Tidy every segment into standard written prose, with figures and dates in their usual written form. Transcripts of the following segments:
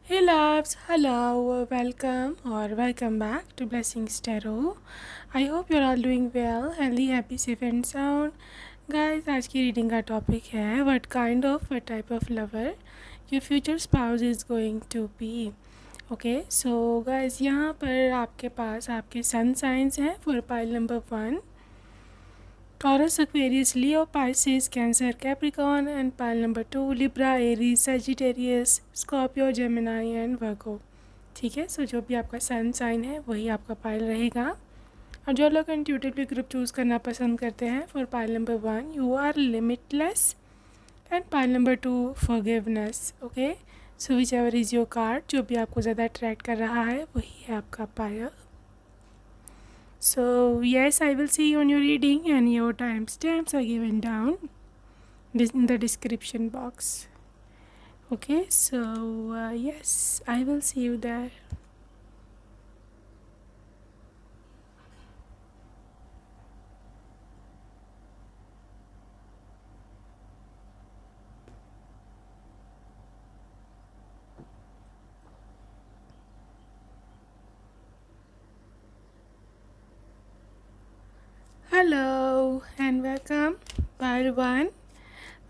Hey loves, hello, welcome or welcome back to Blessings Tarot. I hope you're all doing well, healthy, happy, safe and sound. Guys, आज की reading का topic है what type of lover your future spouse is going to be. Okay, so guys यहाँ पर आपके पास आपके सन science हैं for pile number 1. Taurus, Aquarius, Leo, Pisces, Cancer, Capricorn and pile number 2 Libra, Aries, Sagittarius, Scorpio, Gemini and Virgo. ठीक है, सो जो भी आपका सन साइन है वही आपका पाइल रहेगा. और जो लोग इंट्यूटिवली ग्रुप चूज़ करना पसंद करते हैं for pile number 1 you are limitless and pile number 2 forgiveness. Okay, so whichever is your card, जो भी आपको ज़्यादा अट्रैक्ट कर रहा है वही है आपका pile. So yes, I will see you on your reading and your timestamps are given down in the description box. Okay, so yes, I will see you there. Hello and welcome. Pile 1,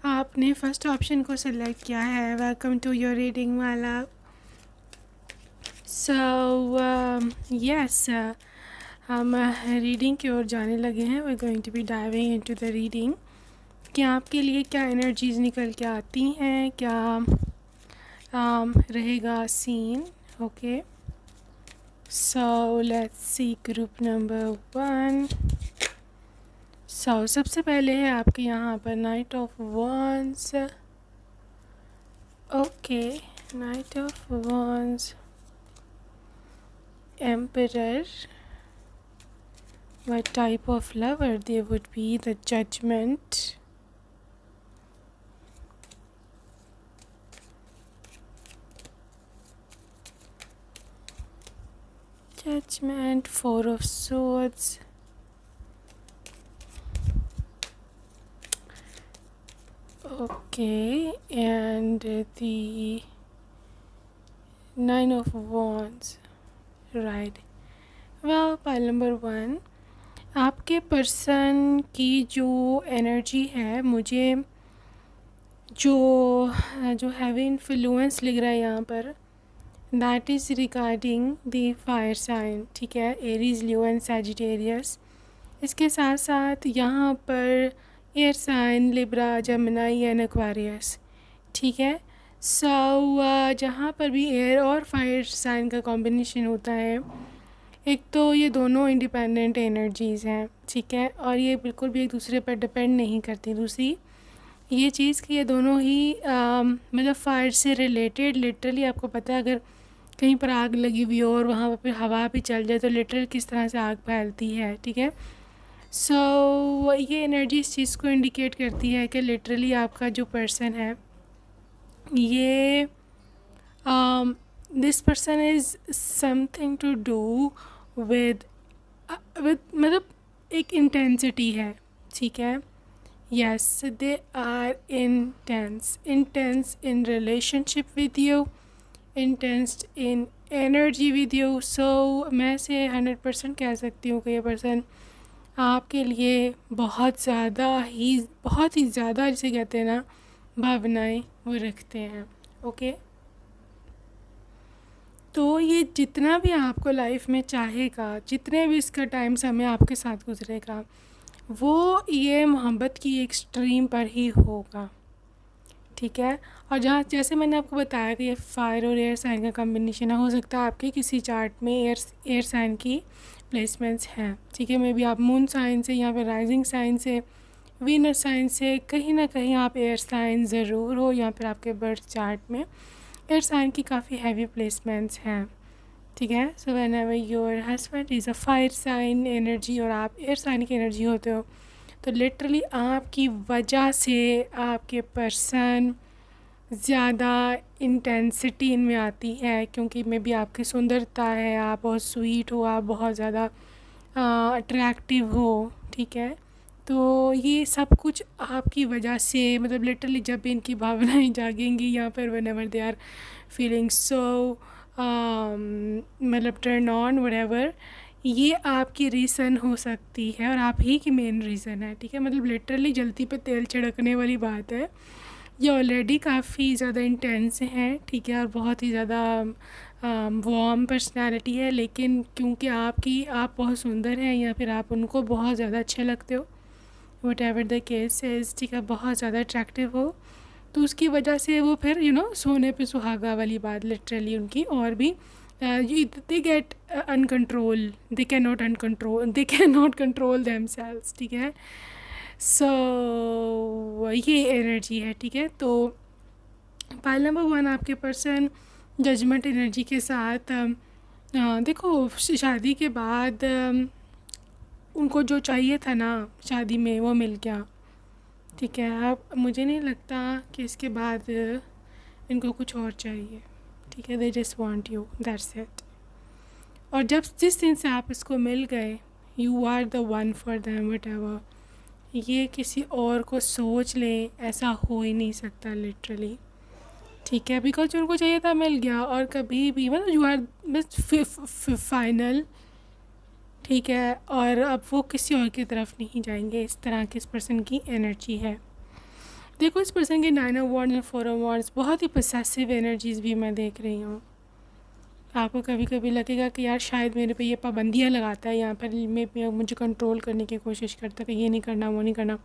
आपने first option को select किया है. Welcome to your reading वाला. So yes, हम reading की ओर जाने लगे हैं. We are going to be diving into the reading कि आपके लिए क्या एनर्जीज निकल के आती हैं, क्या रहेगा scene. Okay, so let's see group number 1. सबसे पहले है आपके यहाँ पर knight of wands. Okay, knight of wands, emperor. What type of lover they would be? The judgment. Judgment, 4 of swords. Okay, and the 9 of wands. Right. Well, pile number 1, आपके person की जो energy है, मुझे जो heavy influence लिख रहा है यहाँ पर, that is regarding the fire sign. ठीक है, एरीज, लियो एंड सैजिटेरियस. इसके साथ साथ यहाँ पर air sign Libra, Gemini and Aquarius. ठीक है, सो जहाँ पर भी एयर और फायर साइन का कॉम्बिनेशन होता है, एक तो ये दोनों इंडिपेंडेंट एनर्जीज़ हैं. ठीक है, और ये बिल्कुल भी एक दूसरे पर डिपेंड नहीं करती. दूसरी ये चीज़ कि ये दोनों ही मतलब फायर से रिलेटेड. लिटरली आपको पता है, अगर कहीं पर आग लगी हुई हो और वहाँ पर हवा भी चल जाए तो लिटरल किस तरह से आग फैलती है. ठीक है, सो ये एनर्जी इस चीज़ को इंडिकेट करती है कि लिटरली आपका जो पर्सन है, ये this person is something to do with मतलब एक इंटेंसिटी है. ठीक है, yes, they are intense in relationship with you, intense in energy with you. So मैं से 100% कह सकती हूँ कि ये पर्सन आपके लिए बहुत ही ज़्यादा जिसे कहते हैं ना, भावनाएं वो रखते हैं. ओके, तो ये जितना भी आपको लाइफ में चाहेगा, जितने भी इसका टाइम समय आपके साथ गुजरेगा, वो ये मोहब्बत की एक्सट्रीम पर ही होगा. ठीक है, और जैसे मैंने आपको बताया कि ये फायर और एयर साइन का कॉम्बिनेशन है, हो सकता है आपके किसी चार्ट में एयर साइन की प्लेसमेंट्स हैं. ठीक है, मे बी आप मून साइन से या फिर राइजिंग साइन से, वीनस साइन से, कहीं ना कहीं आप एयर साइन ज़रूर हो, या फिर आपके बर्थ चार्ट में एयर साइन की काफ़ी हैवी प्लेसमेंट्स हैं. ठीक है, so whenever your husband is a fire sign energy और आप एयर साइन की एनर्जी होते हो, तो लिटरली आपकी वजह से आपके पर्सन ज़्यादा इंटेंसिटी इनमें आती है, क्योंकि मे बी आपकी सुंदरता है, आप बहुत स्वीट हो, आप बहुत ज़्यादा अट्रैक्टिव हो. ठीक है, तो ये सब कुछ आपकी वजह से, मतलब लिटरली जब भी इनकी भावनाएं जागेंगी यहाँ पर, whenever they are feeling so मतलब टर्न ऑन व्हाटएवर, ये आपकी रीज़न हो सकती है और आप ही की मेन रीज़न है, ठीक है। मतलब लिटरली जल्दी पे तेल छिड़कने वाली बात है। ये ऑलरेडी काफ़ी ज़्यादा इंटेंस हैं, ठीक है, और बहुत ही ज़्यादा वार्म पर्सनालिटी है, लेकिन क्योंकि आप बहुत सुंदर हैं या फिर आप उनको बहुत ज़्यादा अच्छे लगते हो, what ever the case is, ठीक है, बहुत ज़्यादा अट्रैक्टिव हो, तो उसकी वजह से वो फिर सोने पे सुहागा वाली बात लिटरली उनकी, और भी they get uncontrol, they can not control themselves, ठीक है। सो ये एनर्जी है, ठीक है। तो पाइल नंबर 1, आपके पर्सन जजमेंट एनर्जी के साथ देखो, शादी के बाद उनको जो चाहिए था ना शादी में वो मिल गया, ठीक है। अब मुझे नहीं लगता कि इसके बाद इनको कुछ और चाहिए, ठीक है। They just want you, that's it. और जब जिस दिन से आप इसको मिल गए, you are the one for them whatever, ये किसी और को सोच लें ऐसा हो ही नहीं सकता लिटरली, ठीक है। बिकॉज जो उनको चाहिए था मिल गया, और कभी भी मतलब यू आर बस फाइनल, ठीक है। और अब वो किसी और की तरफ नहीं जाएंगे, इस तरह की इस पर्सन की एनर्जी है। देखो, इस पर्सन के 9 ऑफ वॉन्ड्स और 4 ऑफ वॉन्ड्स, बहुत ही पोसेसिव एनर्जीज़ भी मैं देख रही हूँ। आपको कभी कभी लगेगा कि यार शायद मेरे पे ये पाबंदियाँ लगाता है, यहाँ पर मुझे कंट्रोल करने की कोशिश करता है कि ये नहीं करना वो नहीं करना।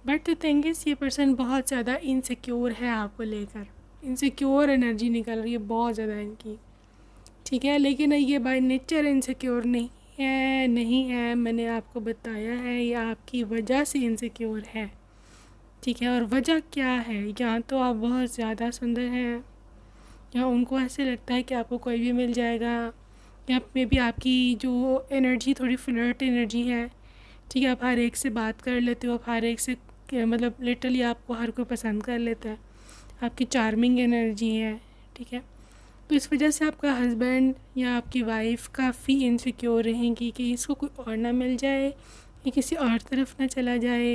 बट द थिंग इज़, ये पर्सन बहुत ज़्यादा इनसिक्योर है आपको लेकर, इनसिक्योर एनर्जी निकल रही है बहुत ज़्यादा इनकी, ठीक है। लेकिन ये बाय नेचर इनसिक्योर नहीं है, मैंने आपको बताया है, ये आपकी वजह से इनसिक्योर है, ठीक है। और वजह क्या है, या तो आप बहुत ज़्यादा सुंदर हैं, या उनको ऐसे लगता है कि आपको कोई भी मिल जाएगा, या मे बी आपकी जो एनर्जी थोड़ी फ्लर्ट एनर्जी है, ठीक है। आप हर एक से बात कर लेते हो, आप हर एक से मतलब लिटरली आपको हर कोई पसंद कर लेता है, आपकी चार्मिंग एनर्जी है, ठीक है। तो इस वजह से आपका हस्बैंड या आपकी वाइफ काफ़ी इनसिक्योर रहेंगी कि इसको कोई और ना मिल जाए, ये किसी और तरफ ना चला जाए,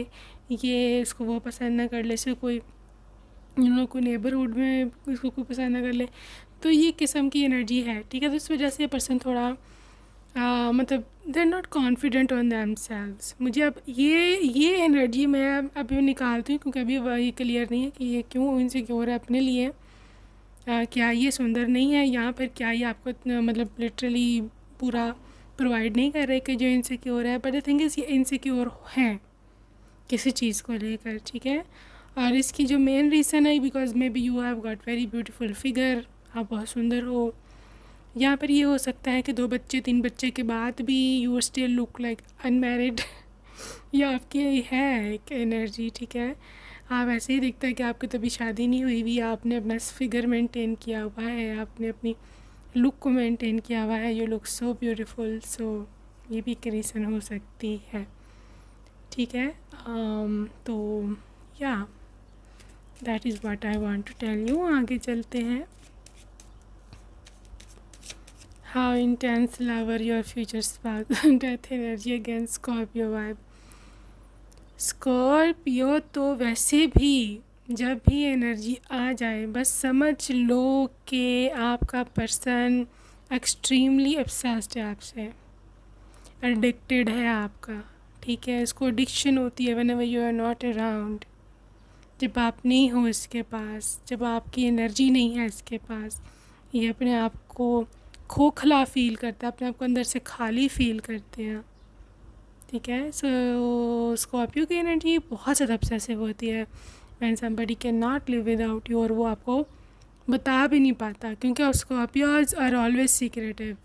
ये इसको वो पसंद ना कर ले, इसको कोई कोई नेबरहुड में इसको कोई पसंद ना कर ले। तो ये किस्म की एनर्जी है, ठीक है। तो इस वजह से ये पर्सन थोड़ा मतलब they are not confident on themselves. मुझे अब ये एनर्जी मैं अभी निकालती हूँ, क्योंकि अभी वही क्लियर नहीं है कि ये क्यों इनसिक्योर है अपने लिए। क्या ये सुंदर नहीं है यहाँ पर, क्या ये आपको मतलब लिटरली पूरा प्रोवाइड नहीं कर रहे कि जो इनसिक्योर है। बट द थिंग इज़, ये इनसिक्योर हैं किसी चीज़ को लेकर, ठीक है। और इसकी जो मेन रीज़न है, because may be you have got very beautiful figure, आप बहुत सुंदर हो। यहाँ पर ये हो सकता है कि 2 बच्चे 3 बच्चे के बाद भी you still look like unmarried ये आपकी है एक एनर्जी, ठीक है। आप ऐसे ही दिखता है कि आपकी तो अभी शादी नहीं हुई हुई, आपने अपना फिगर मेंटेन किया हुआ है, आपने अपनी लुक को मेंटेन किया हुआ है, यू लुक सो ब्यूटीफुल। सो ये भी एक रीज़न हो सकती है, ठीक है। तो या that is what I want to tell you. आगे चलते हैं। How intense lover your future spark death energy against Scorpio vibe. Scorpio तो वैसे भी जब भी एनर्जी आ जाए, बस समझ लो कि आपका पर्सन एक्सट्रीमली ऑब्सेस्ड है आपसे, एडिक्टेड है आपका, ठीक है। इसको एडिक्शन होती है whenever you are not around, जब आप नहीं हो इसके पास, जब आपकी एनर्जी नहीं है इसके पास, ये अपने आप को खोखला फील करता है, अपने आप को अंदर से खाली फील करते हैं, ठीक है। सो स्कॉर्पियो की एनर्जी बहुत ज़्यादा ऑब्सेसिव होती है when somebody can not live without you, और वो आपको बता भी नहीं पाता, क्योंकि स्कॉर्पियोज आर ऑलवेज सीक्रेटिव,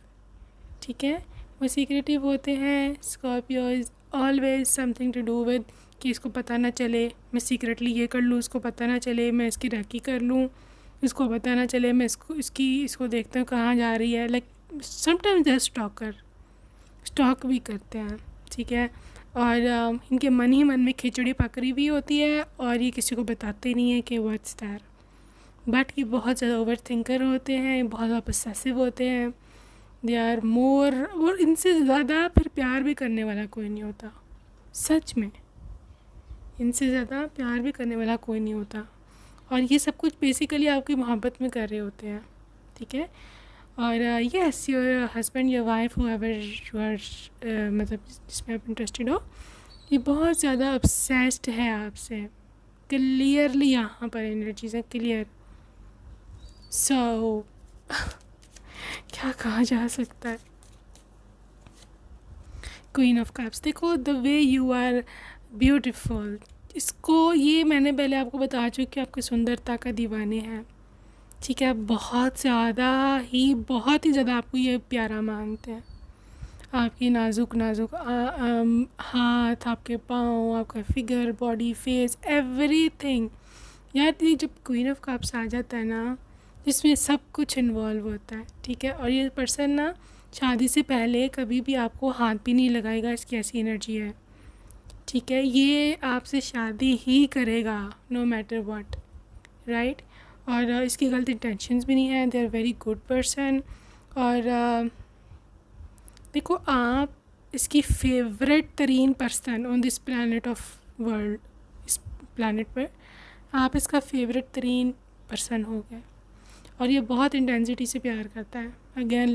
ठीक है। वो सीक्रेटिव होते हैं। Scorpio is always something to do with कि इसको पता ना चले, मैं सीक्रेटली ये कर लूँ, इसको पता ना चले, मैं इसकी राखी कर लूँ, इसको पता ना चले, मैं इसको देखता हूँ कहाँ जा रही है। लाइक समटाइम्स दे स्टॉक भी करते हैं, ठीक है। और इनके मन ही मन में खिचड़ी पक रही भी होती है, और ये किसी को बताते नहीं है कि व्हाट्स दैट। बट ये बहुत ज़्यादा ओवर थिंकर होते हैं, बहुत ज़्यादा पोसेसिव होते हैं, दे आर मोर। और इनसे ज़्यादा फिर प्यार भी करने वाला कोई नहीं होता, सच में, इनसे ज़्यादा प्यार भी करने वाला कोई नहीं होता, और ये सब कुछ बेसिकली आपकी मोहब्बत में कर रहे होते हैं, ठीक है। और yes, your husband, your wife, whoever you are, मतलब जिसमें आप इंटरेस्टेड हो, ये बहुत ज़्यादा ऑब्सेस्ड है आपसे। क्लियरली यहाँ पर एनर्जीज है क्लियर। सो क्या कहा जा सकता है। क्वीन ऑफ कप्स, देखो the way you are beautiful, इसको ये मैंने पहले आपको बता चुकी कि आपकी सुंदरता का दीवाने हैं, ठीक है। बहुत ही ज़्यादा आपको ये प्यारा मानते हैं। आपकी नाजुक नाजुक हाथ, आपके पाँव, आपका फिगर, बॉडी, फेस, एवरीथिंग। यार ये जब क्वीन ऑफ कप्स आ जाता है ना, जिसमें सब कुछ इन्वॉल्व होता है, ठीक है। और ये पर्सन ना शादी से पहले कभी भी आपको हाथ भी नहीं लगाएगा, इसकी ऐसी एनर्जी है, ठीक है। ये आपसे शादी ही करेगा नो मैटर व्हाट, राइट। और इसकी गलत इंटेंशंस भी नहीं है, they are very good person. और देखो आप इसकी फेवरेट तरीन person on this planet of world, इस प्लानट पर आप इसका फेवरेट तरीन पर्सन हो गए। और ये बहुत इंटेंसिटी से प्यार करता है। अगेन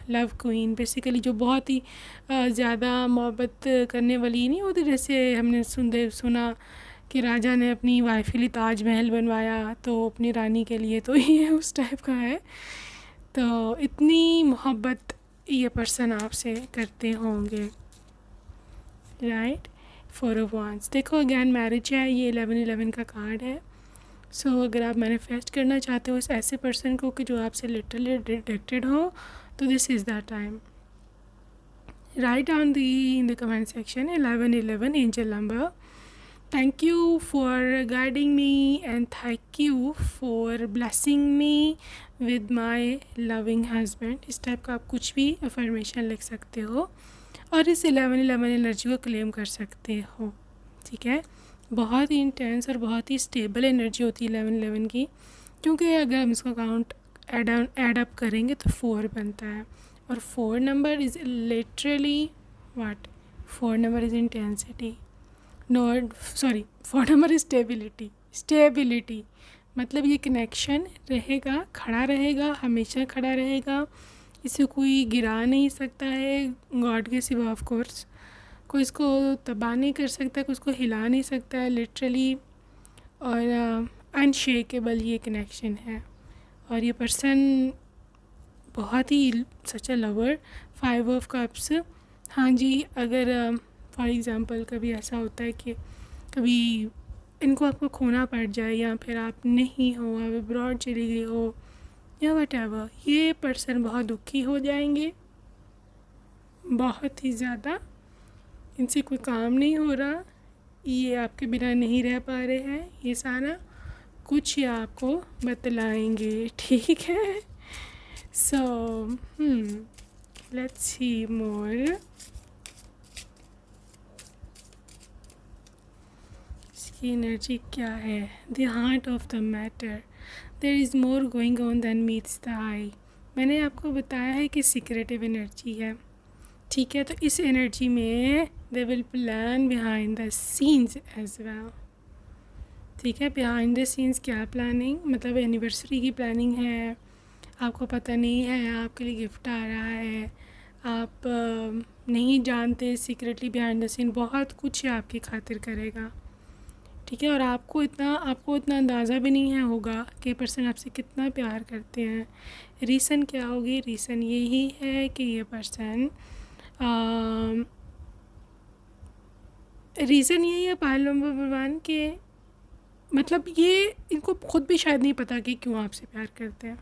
लव क्वीन बेसिकली, जो बहुत ही ज़्यादा मोहब्बत करने वाली नहीं होती, जैसे हमने सुना कि राजा ने अपनी वाइफ के लिए ताजमहल बनवाया तो अपनी रानी के लिए, तो ये उस टाइप का है। तो इतनी मोहब्बत ये पर्सन आपसे करते होंगे, राइट। 4 ऑफ वांड्स, देखो अगेन मैरिज है, ये 11-11 का कार्ड है। सो अगर आप मैनिफेस्ट करना चाहते हो इस ऐसे पर्सन को कि जो आपसे लिटरली रिजेक्टेड हो, तो this is the time. Write down in the comment section 1111 angel number. Thank you for guiding me and thank you for blessing me with my loving husband। इस टाइप का आप कुछ भी अफर्मेशन लिख सकते हो और इस 1111 एनर्जी को क्लेम कर सकते हो, ठीक है। बहुत ही इंटेंस और बहुत ही स्टेबल एनर्जी होती है 1111 की, क्योंकि अगर हम इसका काउंट ऐड अप करेंगे तो 4 बनता है। और 4 number is literally what, 4 number is intensity, not sorry 4 number is stability. मतलब ये कनेक्शन रहेगा, खड़ा रहेगा, हमेशा खड़ा रहेगा, इसे कोई गिरा नहीं सकता है गॉड के सिवा, ऑफ कोर्स। कोई इसको तबाह नहीं कर सकता, कोई इसको हिला नहीं सकता है लिटरली। और अनशेकेबल ये कनेक्शन है। और ये पर्सन बहुत ही सच अ लवर। 5 ऑफ कप्स, हाँ जी, अगर फॉर एग्ज़ाम्पल कभी ऐसा होता है कि कभी इनको आपको खोना पड़ जाए, या फिर आप नहीं हो, आप अब्रॉड चली गई हो, या व्हाटएवर, ये पर्सन बहुत दुखी हो जाएंगे, बहुत ही ज़्यादा। इनसे कोई काम नहीं हो रहा, ये आपके बिना नहीं रह पा रहे हैं, ये सारा कुछ ये आपको बतलाएंगे, ठीक है। So let's see more. इसकी एनर्जी क्या है। The heart of the matter, there is more going on than meets the eye. मैंने आपको बताया है कि सीक्रेटिव एनर्जी है, ठीक है। तो इस एनर्जी में they will plan behind the scenes as well, ठीक है। बिहाइंड द सीन्स क्या प्लानिंग, मतलब एनिवर्सरी की प्लानिंग है, आपको पता नहीं है, आपके लिए गिफ्ट आ रहा है, आप नहीं जानते, सीक्रेटली बिहाइंड द सीन बहुत कुछ आपकी खातिर करेगा, ठीक है। और आपको इतना अंदाज़ा भी नहीं है होगा कि पर्सन आपसे कितना प्यार करते हैं। रीज़न क्या होगी, रीज़न यही है कि ये पर्सन रीज़न यही है पायल नंबर 1 के, मतलब ये इनको खुद भी शायद नहीं पता कि क्यों आपसे प्यार करते हैं,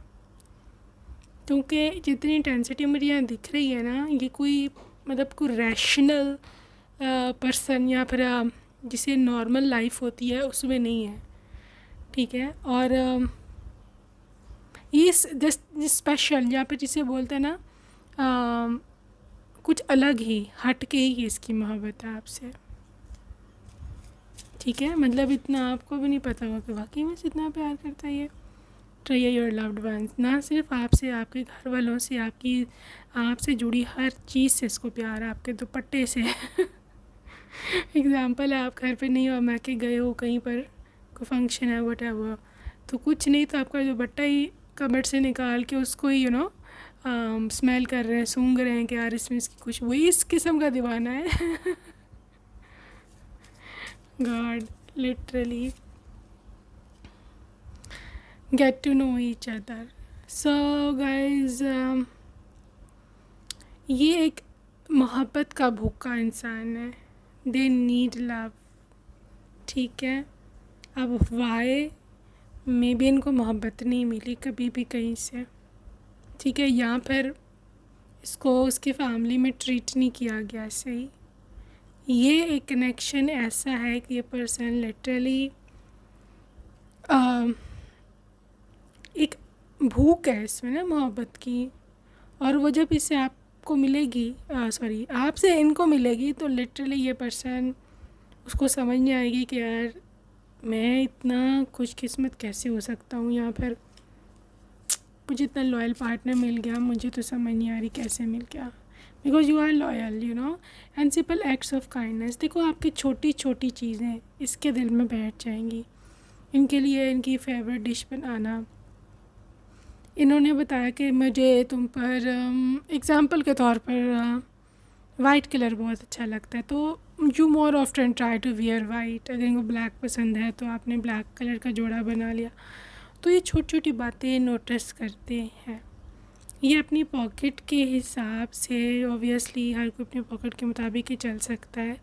क्योंकि जितनी इंटेंसिटी मुझे यहाँ दिख रही है ना, ये कोई मतलब कोई रैशनल पर्सन या फिर जिसे नॉर्मल लाइफ होती है उसमें नहीं है, ठीक है। और ये स्पेशल या फिर जिसे बोलते हैं ना कुछ अलग ही हट के ही इसकी मोहब्बत है आपसे, ठीक है। मतलब इतना आपको भी नहीं पता होगा कि वाकई में इतना प्यार करता है ये। ट्राई योर लव्ड वंस, ना सिर्फ आपसे, आपके घर वालों से, आपसे जुड़ी हर चीज़ से इसको प्यार है, आपके दुपट्टे से एग्ज़ाम्पल है, आप घर पे नहीं हो, मैं के गए हो कहीं पर, कोई फंक्शन है वट एवर, तो कुछ नहीं तो आपका दुपट्टा ही कबर्ड से निकाल के उसको ही स्मेल कर रहे हैं, सूंघ रहे हैं कि यार इसमें इसकी कुछ, वही इस किस्म का दीवाना है। God, literally get to know each other. So guys, ये एक मोहब्बत का भूखा इंसान है, दे नीड लव, ठीक है। अब वाई मे भी इनको मोहब्बत नहीं मिली कभी भी कहीं से, ठीक है, या फिर इसको उसकी फैमिली में ट्रीट नहीं किया गया सही। ये एक कनेक्शन ऐसा है कि ये पर्सन लिटरली एक भूख है इसमें ना मोहब्बत की, और वो जब इससे आपको मिलेगी, सॉरी आपसे इनको मिलेगी, तो लिटरली ये पर्सन, उसको समझ नहीं आएगी कि यार मैं इतना खुशकिस्मत कैसे हो सकता हूँ, या फिर मुझे इतना लॉयल पार्टनर मिल गया, मुझे तो समझ नहीं आ रही कैसे मिल गया। Because you are loyal, and simple acts of kindness. देखो आपकी छोटी छोटी चीज़ें इसके दिल में बैठ जाएंगी। इनके लिए इनकी फेवरेट डिश बनाना, इन्होंने बताया कि मुझे तुम पर एग्ज़ाम्पल के तौर पर वाइट कलर बहुत अच्छा लगता है, तो you more often try to wear white. अगर इनको ब्लैक पसंद है तो आपने ब्लैक कलर का जोड़ा बना लिया। तो ये छोटी छोटी बातें नोटिस करते हैं। ये अपनी पॉकेट के हिसाब से, ऑब्वियसली हर कोई अपने पॉकेट के मुताबिक ही चल सकता है,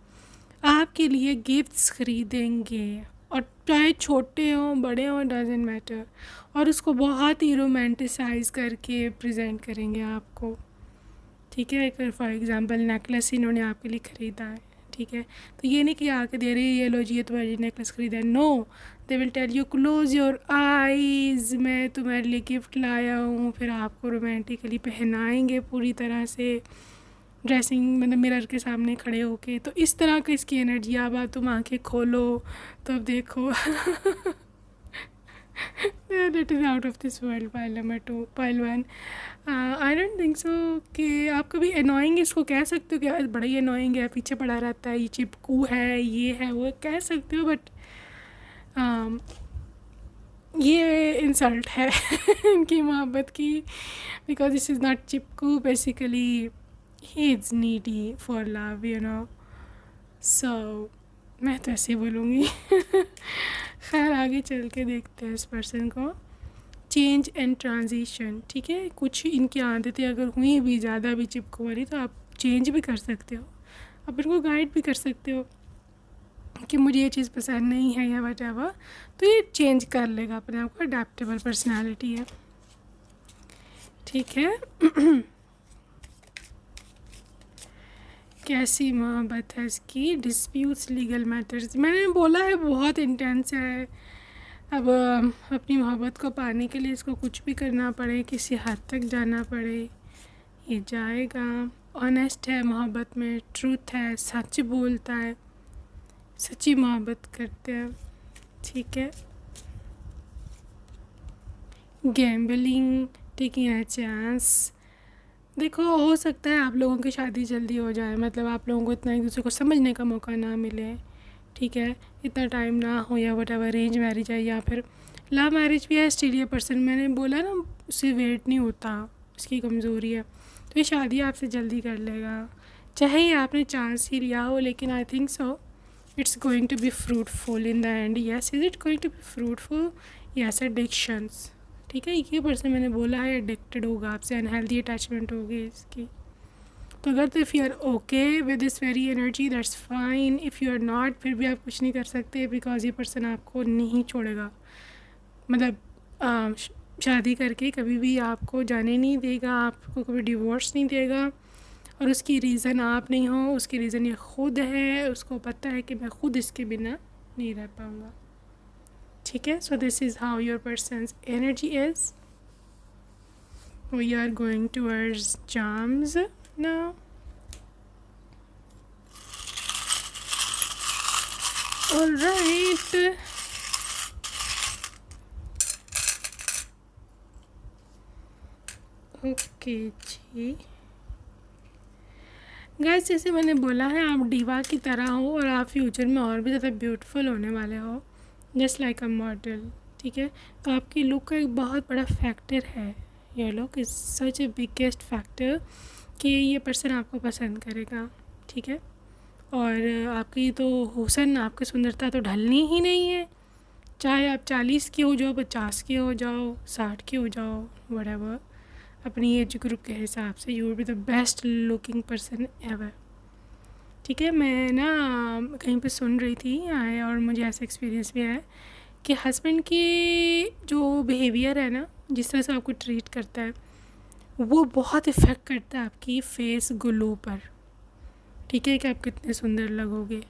आपके लिए गिफ्ट्स खरीदेंगे, और चाहे छोटे हों बड़े हों, डजेंट मैटर, और उसको बहुत ही रोमांटिसाइज करके प्रेजेंट करेंगे आपको, ठीक है। अगर फॉर एग्ज़ाम्पल नेकलेस इन्होंने आपके लिए ख़रीदा है, ठीक है, तो ये नहीं कि आके दे रही है ये लो जी ये तुम्हारे लिए नेकलेस ख़रीदा है, no, they will tell you close your eyes, मैं तुम्हारे लिए गिफ्ट लाया हूँ, फिर आपको रोमांटिकली पहनाएंगे पूरी तरह से, ड्रेसिंग मतलब मिरर के सामने खड़े होके। तो इस तरह की इसकी एनर्जी, अब तुम आंखें खोलो तो अब देखो। That is out of this world. Pile number 2, pile 1. I don't think so कि आप कभी अनोइंग इसको कह सकते हो कि यार बड़ा ही अनोइंग है, पीछे पड़ा रहता है, ये चिपकू है, ये है वो, कह सकते हो, बट ये इंसल्ट है इनकी मोहब्बत की, बिकॉज दिस इज़ नॉट चिपकू, basically he is needy for love, so मैं तो ऐसे ही बोलूँगी। खैर आगे चल के देखते हैं इस पर्सन को। चेंज एंड ट्रांजिशन, ठीक है, कुछ इनकी आदतें अगर हुई भी ज़्यादा भी चिपको वाली, तो आप चेंज भी कर सकते हो, आप इनको गाइड भी कर सकते हो कि मुझे ये चीज़ पसंद नहीं है या वटएवर, तो ये चेंज कर लेगा अपने आप को, अडेप्टेबल पर्सनालिटी है, ठीक है। कैसी मोहब्बत है इसकी, डिस्प्यूट्स, लीगल मैटर्स, मैंने बोला है बहुत इंटेंस है। अब अपनी मोहब्बत को पाने के लिए इसको कुछ भी करना पड़े, किसी हद तक जाना पड़े, ये जाएगा। ऑनेस्ट है मोहब्बत में, ट्रूथ है, सच बोलता है, सच्ची मोहब्बत करते हैं, ठीक है। गैम्बलिंग, टेकिंग अ चांस, देखो हो सकता है आप लोगों की शादी जल्दी हो जाए, मतलब आप लोगों को इतना एक दूसरे को समझने का मौका ना मिले, ठीक है, इतना टाइम ना हो, या वट एवर अरेंज मैरिज है या फिर लव मैरिज भी है, स्टिल ये पर्सन, मैंने बोला ना उससे वेट नहीं होता, उसकी कमज़ोरी है, तो ये शादी आपसे जल्दी कर लेगा, चाहे ये आपने चांस ही लिया हो, लेकिन I think so it's going to be fruitful in the end. Yes, is it going to be fruitful? Yes, addictions, ठीक है, ये पर्सन मैंने बोला है एडिक्टेड होगा आपसे, अनहेल्दी अटैचमेंट होगी इसकी। तो अगर if you are okay with this very energy, that's fine. If you are not, फिर भी आप कुछ नहीं कर सकते, बिकॉज ये पर्सन आपको नहीं छोड़ेगा, मतलब शादी करके कभी भी आपको जाने नहीं देगा, आपको कभी डिवोर्स नहीं देगा, और उसकी रीज़न आप नहीं हो, उसकी रीज़न ये खुद है, उसको पता है कि मैं खुद इसके बिना नहीं रह पाऊँगा, ठीक है। So this is how your person's energy is. We are going towards charms now. All right. Okay ji, guys जैसे मैंने बोला है, आप डिवा की तरह हो और आप फ्यूचर में और भी ज़्यादा ब्यूटीफुल होने वाले हो, जस्ट लाइक अ मॉडल। ठीक है, तो आपकी लुक का एक बहुत बड़ा फैक्टर है, ये look is such A biggest factor कि ये पर्सन आपको पसंद करेगा। ठीक है, और आपकी तो हुसन, आपकी सुंदरता तो ढलनी ही नहीं है, चाहे आप 40 के हो जाओ, 50 के हो जाओ, 60 के हो जाओ, व्हाटएवर, अपनी एज ग्रुप के हिसाब से you will be the best looking person ever. ठीक है, मैं ना कहीं पे सुन रही थी आए, और मुझे ऐसा एक्सपीरियंस भी है कि हस्बैंड की जो बिहेवियर है ना, जिस तरह से आपको ट्रीट करता है, वो बहुत इफ़ेक्ट करता है आपकी फेस ग्लो पर। ठीक है, कि आप कितने सुंदर लगोगे।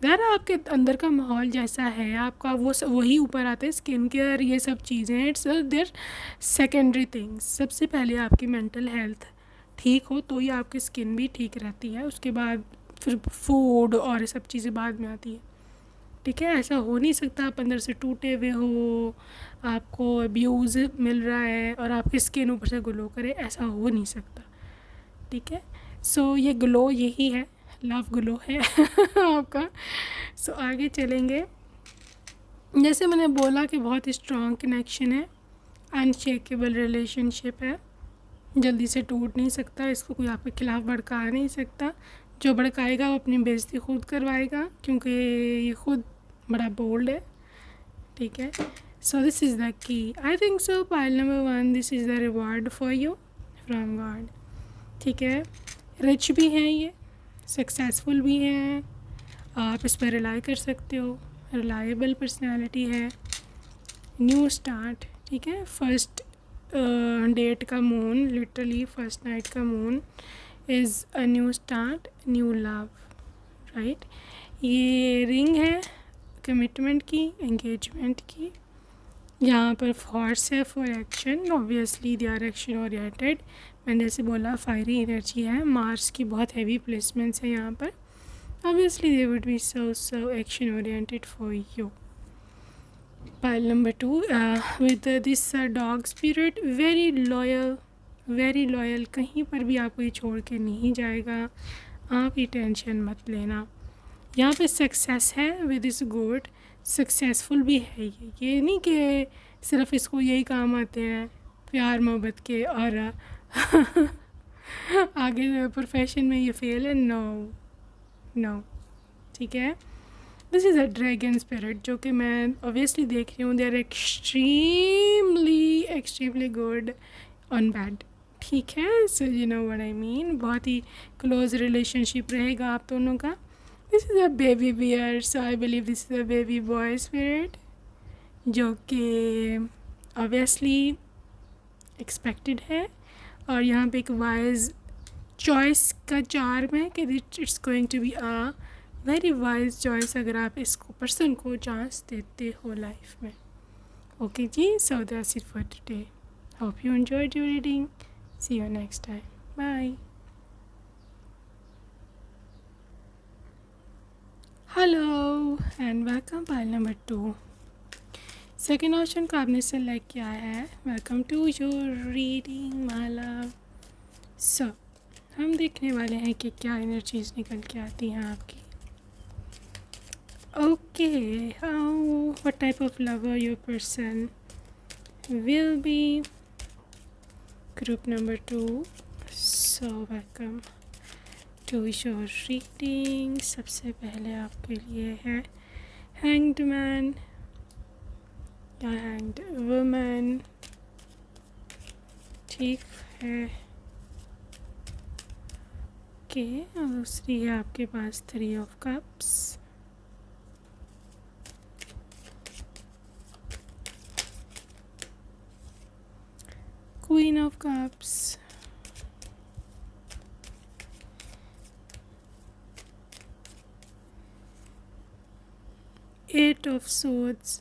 यार आपके अंदर का माहौल जैसा है आपका, वो वही ऊपर आता है। स्किन केयर ये सब चीज़ें, इट्स देयर सेकेंडरी थिंग्स। सबसे पहले आपकी मेंटल हेल्थ ठीक हो तो ही आपकी स्किन भी ठीक रहती है, उसके बाद फिर फूड और सब चीज़ें बाद में आती है। ठीक है, ऐसा हो नहीं सकता आप अंदर से टूटे हुए हो, आपको अब्यूज़ मिल रहा है और आपकी स्किन ऊपर से ग्लो करे, ऐसा हो नहीं सकता। ठीक है, सो ये ग्लो यही है, लव ग्लो है आपका। सो आगे चलेंगे। जैसे मैंने बोला कि बहुत स्ट्रॉन्ग कनेक्शन है, अनशेकेबल रिलेशनशिप है, जल्दी से टूट नहीं सकता, इसको कोई आपके खिलाफ भड़का नहीं सकता। जो भड़काएगा वो अपनी बेइज्जती खुद करवाएगा, क्योंकि ये खुद बड़ा बोल्ड है। ठीक है, so this is the key, I think so pile number 1, this is the reward for you from God. ठीक है, रिच भी हैं ये, सक्सेसफुल भी हैं, आप इस पर रिलाई कर सकते हो, रिलायबल पर्सनालिटी है, न्यू स्टार्ट। ठीक है, फर्स्ट डेट का मून, लिटरली फर्स्ट नाइट का moon is a new start, new love, right. ये रिंग है कमिटमेंट की, एंगेजमेंट की। यहाँ पर फोर्स है for action, obviously they are action oriented. मैंने जैसे बोला फायरी एनर्जी है, मार्स की बहुत हैवी प्लेसमेंट्स है यहाँ पर, obviously they would be so action oriented for you. Pile number 2, with this dog spirit, very loyal, कहीं पर भी आपको ये छोड़ के नहीं जाएगा, आप ये टेंशन मत लेना। यहाँ पे सक्सेस है विद इस गुड, सक्सेसफुल भी है ये नहीं कि सिर्फ इसको यही काम आते हैं प्यार मोहब्बत के और आगे प्रोफेशन में ये फेल है, नो। ठीक है, this is a dragon spirit, जो कि मैं ऑब्वियसली देख रही हूँ, they are extremely good on bad. ठीक है, so you know what I mean, बहुत ही क्लोज रिलेशनशिप रहेगा आप दोनों का। This is a baby bear, so I believe this is a baby boy spirit, जो कि ऑब्वियसली एक्सपेक्टेड है। और यहाँ पे एक वाइज चॉइस का चार्म है कि it's going to be a very wise choice, अगर आप इसको पर्सन को चांस देते हो लाइफ में। Okay ji, so that's it for today, hope you enjoyed your reading, see you next time, bye. Hello and welcome pile number 2, second option को आपने select किया है, welcome to your reading my love. So हम देखने वाले हैं कि क्या एनर्जीज निकल के आती हैं आपकी। Okay, what type of lover your person will be? Group number 2. So welcome to your reading. सबसे पहले आपके लिए है Hanged Man या Hanged Woman। ठीक है, ओके, और दूसरी है आपके पास 3 of Cups, Queen of Cups, Eight of Swords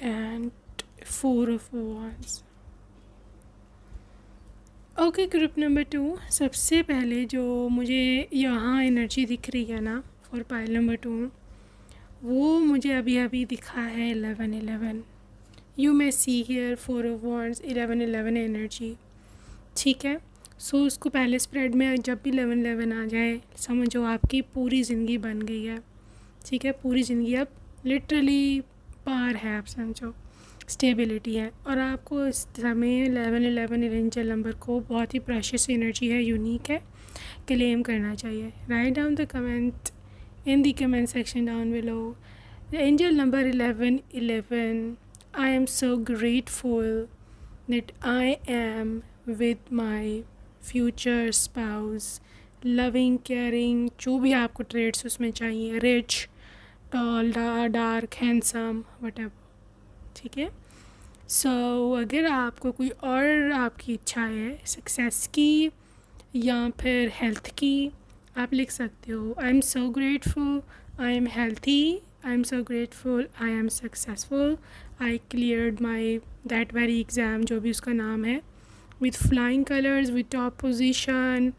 and 4 of Wands। Okay, group number 2, सबसे पहले जो मुझे यहाँ एनर्जी दिख रही है ना फॉर पाइल नंबर 2, वो मुझे अभी अभी दिखा है 11-11। You may see here 4 of Wands, 11-11 energy. ठीक है, सो उसको पहले स्प्रेड में जब भी 11-11 आ जाए, समझो आपकी पूरी ज़िंदगी बन गई है, ठीक है। पूरी ज़िंदगी अब लिटरली पार है, आप समझो स्टेबिलिटी है। और आपको इस समय 11-11 एंजल नंबर को बहुत ही प्रेशियस एनर्जी है, यूनिक है, क्लेम करना चाहिए। Write down the comment in the comment section down below. The angel number 1111. I am so grateful that I am with my future spouse. Loving, caring, जो भी आपको ट्रेड्स उसमें चाहिए, rich, tall, dark, handsome, whatever, ठीक है। सो अगर आपको कोई और आपकी इच्छा है सक्सेस की या फिर हेल्थ की, आप लिख सकते हो I am so grateful, I am healthy, I am so grateful, I am successful, I cleared my that very exam, जो भी उसका नाम है, with flying colours, with top position,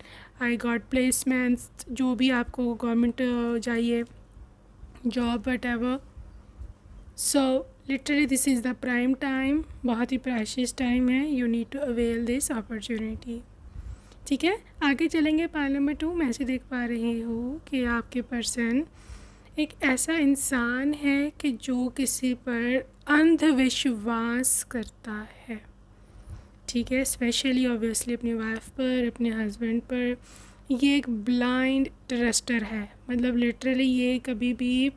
I got placements, जो भी आपको गवर्नमेंट चाहिए, job, whatever. So literally this is the prime time, बहुत ही प्रेशियस टाइम है, you need to avail this opportunity, ठीक है। आगे चलेंगे। पार्ट नंबर 2 मैं ऐसे देख पा रही हूँ कि आपके पर्सन एक ऐसा इंसान है कि जो किसी पर अंधविश्वास करता है, ठीक है, स्पेशली ऑब्वियसली अपनी वाइफ पर, अपने हस्बैंड पर। ये एक ब्लाइंड ट्रस्टर है, मतलब लिटरली ये कभी भी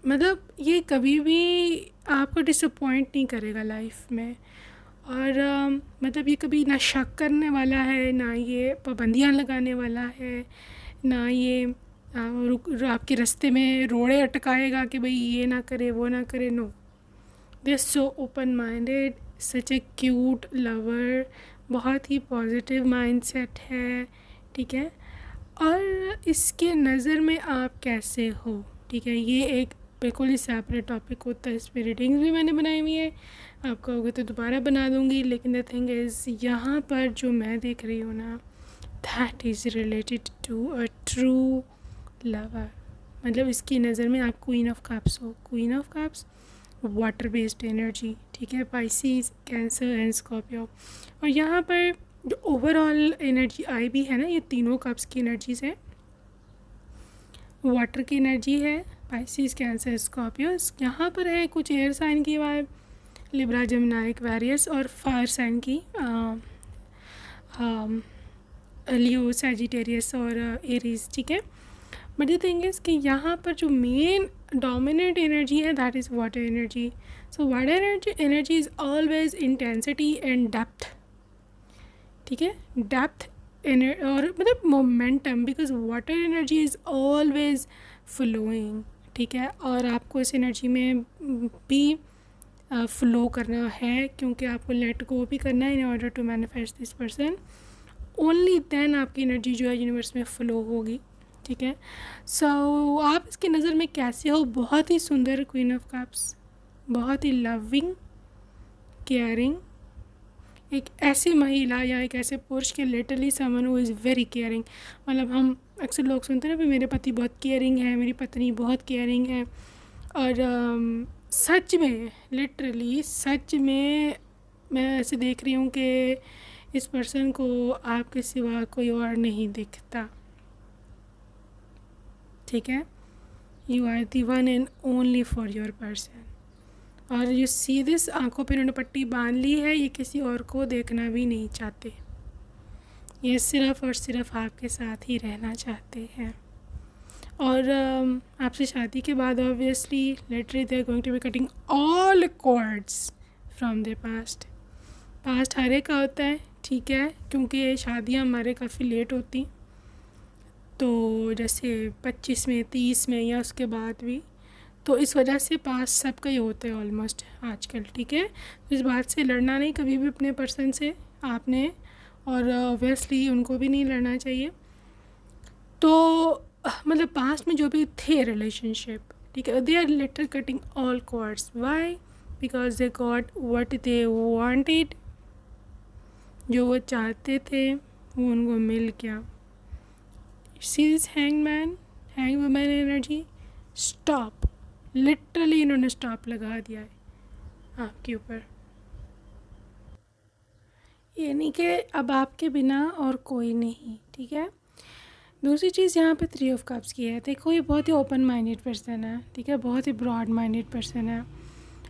मतलब ये कभी भी आपको डिसअपॉइंट नहीं करेगा लाइफ में। और मतलब ये कभी ना शक करने वाला है, ना ये पाबंदियाँ लगाने वाला है, ना ये आपके रास्ते में रोड़े अटकाएगा कि भाई ये ना करे वो ना करे। No, they so open minded, such a cute lover, बहुत ही पॉजिटिव माइंडसेट है, ठीक है। और इसके नज़र में आप कैसे हो, ठीक है, ये एक बिल्कुल ही सेपरेट टॉपिक होता है। इस पर रीडिंग्स भी मैंने बनाई हुई है, आप कहोगे तो दोबारा बना दूँगी, लेकिन द थिंग इज़ यहाँ पर जो मैं देख रही हूँ ना, that is related to a true lover. मतलब इसकी नज़र में आप क्वीन ऑफ कप्स हो। Queen of cups water based energy, ठीक है, पाइसिस, कैंसर एंड स्कॉर्पियो। और यहाँ पर जो ओवरऑल एनर्जी आई भी है ना, ये तीनों कप्स की एनर्जीज़ है, वाटर की एनर्जी है, पाइसिस, कैंसर, स्कॉर्पियो। यहाँ पर है कुछ एयर साइन की वाइब, लिब्रा, जमुना, एक्वेरियस, और फायर साइन की लियो, सैजिटेरियस और एरीज, ठीक है। बट द थिंग इज़ कि यहाँ पर जो मेन डोमिनेंट एनर्जी है that is water energy. So water energy is always intensity and depth, ठीक है, डेप्थ और मतलब momentum, because water energy is always flowing, ठीक है। और आपको इस एनर्जी में भी फ़्लो करना है, क्योंकि आपको लेट गो भी करना है in order to manifest this person. Only then आपकी एनर्जी जो है यूनिवर्स में फ़्लो होगी, ठीक है। सो आप इसकी नज़र में कैसे हो? बहुत ही सुंदर क्वीन ऑफ कप्स, बहुत ही लविंग, केयरिंग, एक ऐसी महिला या एक ऐसे पुरुष के literally someone who is very caring. मतलब हम अक्सर लोग सुनते हैं ना, मेरे पति बहुत केयरिंग है, मेरी पत्नी बहुत केयरिंग है। और सच में, लिटरली सच में मैं ऐसे देख रही हूँ कि इस पर्सन को आपके सिवा कोई और नहीं दिखता, ठीक है। You are the one and only for your person. और यू सी दिस, आंखों पर उन्होंने पट्टी बांध ली है, ये किसी और को देखना भी नहीं चाहते, ये सिर्फ़ और सिर्फ आपके साथ ही रहना चाहते हैं। और आपसे शादी के बाद obviously literally they are going to be cutting all cords from the past. Past हर एक का होता है, ठीक है, क्योंकि शादियाँ हमारे काफ़ी लेट होती, तो जैसे 25 में, 30 में या उसके बाद भी, तो इस वजह से पास सबका ही होता है ऑलमोस्ट आजकल, ठीक है। तो इस बात से लड़ना नहीं कभी भी अपने पर्सन से आपने, और ऑब्वियसली उनको भी नहीं लड़ना चाहिए। तो मतलब पास्ट में जो भी थे रिलेशनशिप, ठीक है, they are literally cutting all cords. Why? Because they got what they wanted, जो वो चाहते थे वो उनको मिल गया। See this hangman, hang woman energy, stop, literally इन्होंने स्टॉप लगा दिया है आपके ऊपर। यानी कि अब आपके बिना और कोई नहीं, ठीक है। दूसरी चीज़ यहाँ पे 3 ऑफ कप्स की है। देखो ये बहुत ही ओपन माइंडेड पर्सन है, ठीक है, बहुत ही ब्रॉड माइंडेड पर्सन है,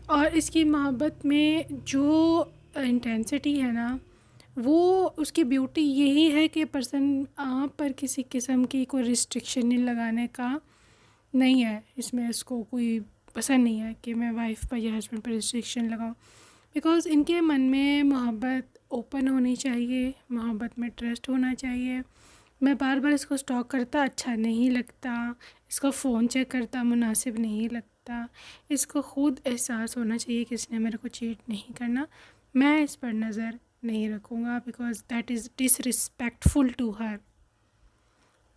और इसकी मोहब्बत में जो इंटेंसिटी है ना, वो उसकी ब्यूटी यही है कि पर्सन आप पर किसी किस्म की कोई रिस्ट्रिक्शन नहीं लगाने का नहीं है। इसमें इसको कोई पसंद नहीं है कि मैं वाइफ पर या हस्बैंड पर रिस्ट्रिक्शन लगाऊं, बिकॉज़ इनके मन में मोहब्बत ओपन होनी चाहिए, मोहब्बत में ट्रस्ट होना चाहिए। मैं बार बार इसको स्टॉक करता अच्छा नहीं लगता, इसका फ़ोन चेक करता मुनासिब नहीं लगता। इसको ख़ुद एहसास होना चाहिए कि इसने मेरे को चीट नहीं करना, मैं इस पर नज़र नहीं रखूँगा, because that is disrespectful to her.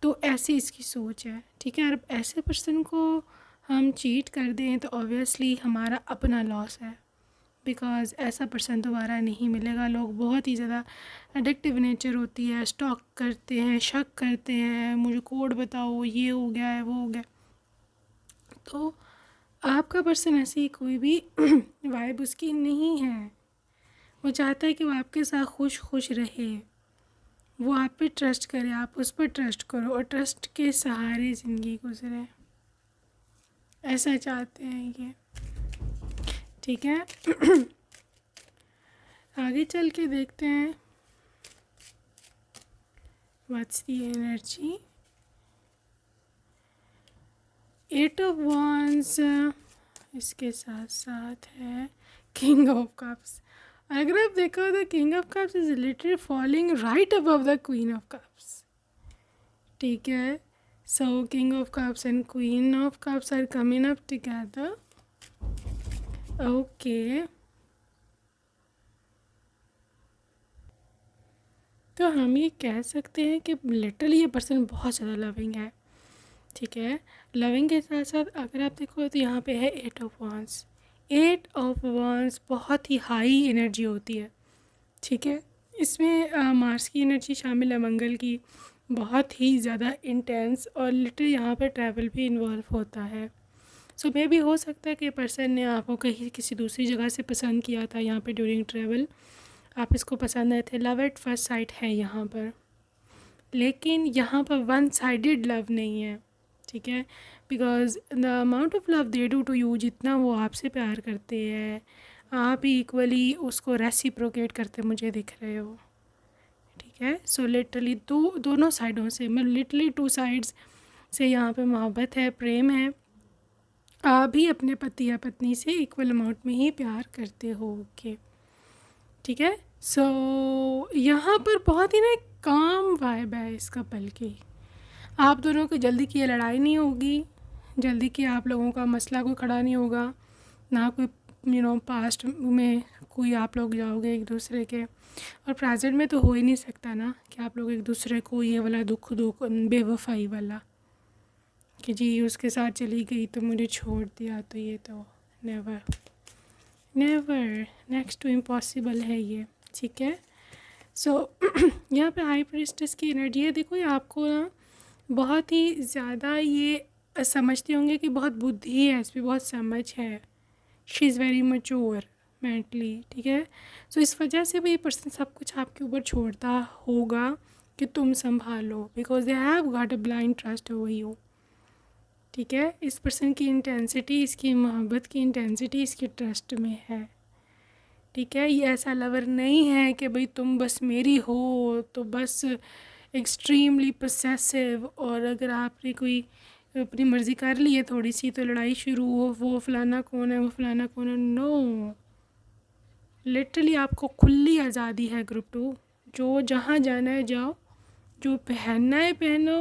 तो ऐसी इसकी सोच है, ठीक है। और ऐसे पर्सन को हम चीट कर दें तो ऑब्वियसली हमारा अपना लॉस है, बिकॉज़ ऐसा पर्सन दोबारा नहीं मिलेगा। लोग बहुत ही ज़्यादा एडिक्टिव नेचर होती है, स्टॉक करते हैं, शक करते हैं, मुझे कोड बताओ, ये हो गया है, वो हो गया। तो आपका पर्सन ऐसी कोई भी वाइब उसकी नहीं है। वो चाहता है कि वो आपके साथ खुश खुश रहे, वो आप पे ट्रस्ट करे, आप उस पर ट्रस्ट करो और ट्रस्ट के सहारे ज़िंदगी गुजरे, ऐसा चाहते हैं ये, ठीक है। आगे चल के देखते हैं what's the energy. 8 of wands इसके साथ साथ है किंग ऑफ कप्स। अगर आप देखो तो king of cups is literally falling right above the queen of cups, ठीक है। So king of cups and queen of cups are coming up together, okay. तो हम ये कह सकते हैं कि लिटरली ये पर्सन बहुत ज़्यादा लविंग है, ठीक है। लविंग के साथ साथ अगर आप देखो तो यहाँ पे है 8 ऑफ wands। 8 ऑफ wands बहुत ही हाई एनर्जी होती है, ठीक है। इसमें मार्स की एनर्जी शामिल है, मंगल की, बहुत ही ज़्यादा इंटेंस, और लिटरली यहाँ पे ट्रैवल भी इन्वॉल्व होता है। सो मे भी हो सकता है कि पर्सन ने आपको कहीं किसी दूसरी जगह से पसंद किया था यहाँ पे ड्यूरिंग ट्रैवल, आप इसको पसंद आए थे। लव एट फर्स्ट साइट है यहाँ पर, लेकिन यहाँ पर वन साइडेड लव नहीं है, ठीक है। Because the amount of love they do to you, जितना वो आपसे प्यार करते हैं, आप ही इक्वली उसको रेसिप्रोकेट करते मुझे दिख रहे हो, ठीक है। सो लिटरली दोनों साइडों से, मतलब लिटरली 2 साइड्स से यहाँ पे मोहब्बत है, प्रेम है। आप भी अपने पति या पत्नी से इक्वल अमाउंट में ही प्यार करते हो, ओके, ठीक है। सो यहाँ पर बहुत ही ना काम वाइब है इस कपल की। आप दोनों की जल्दी की लड़ाई नहीं होगी, जल्दी की आप लोगों का मसला कोई खड़ा नहीं होगा, ना कोई पास्ट में कोई आप लोग जाओगे एक दूसरे के, और प्रेजेंट में तो हो ही नहीं सकता ना कि आप लोग एक दूसरे को ये वाला दुख बेवफाई वाला कि जी उसके साथ चली गई तो मुझे छोड़ दिया, तो ये तो never never, next to impossible है ये, ठीक है। सो यहाँ पे हाई प्रीस्टेस की एनर्जी है। देखो ये आपको ना बहुत ही ज़्यादा ये समझते होंगे कि बहुत बुद्धि है, इस पर बहुत समझ है, she is very mature mentally, ठीक है। सो इस वजह से भी ये पर्सन सब कुछ आपके ऊपर छोड़ता होगा कि तुम संभालो, because they have got a blind trust over you, ठीक है। इस पर्सन की इंटेंसिटी, इसकी मोहब्बत की इंटेंसिटी इसके ट्रस्ट में है, ठीक है। ये ऐसा लवर नहीं है कि भाई तुम बस मेरी हो, तो बस एक्सट्रीमली पोसेसिव, और अगर आपने कोई अपनी मर्ज़ी कर ली है थोड़ी सी तो लड़ाई शुरू हो, वो फलाना कौन है, वो फलाना कौन है। नो, लिटरली आपको खुली आज़ादी है ग्रुप 2, जो जहाँ जाना है जाओ, जो पहनना है पहनो।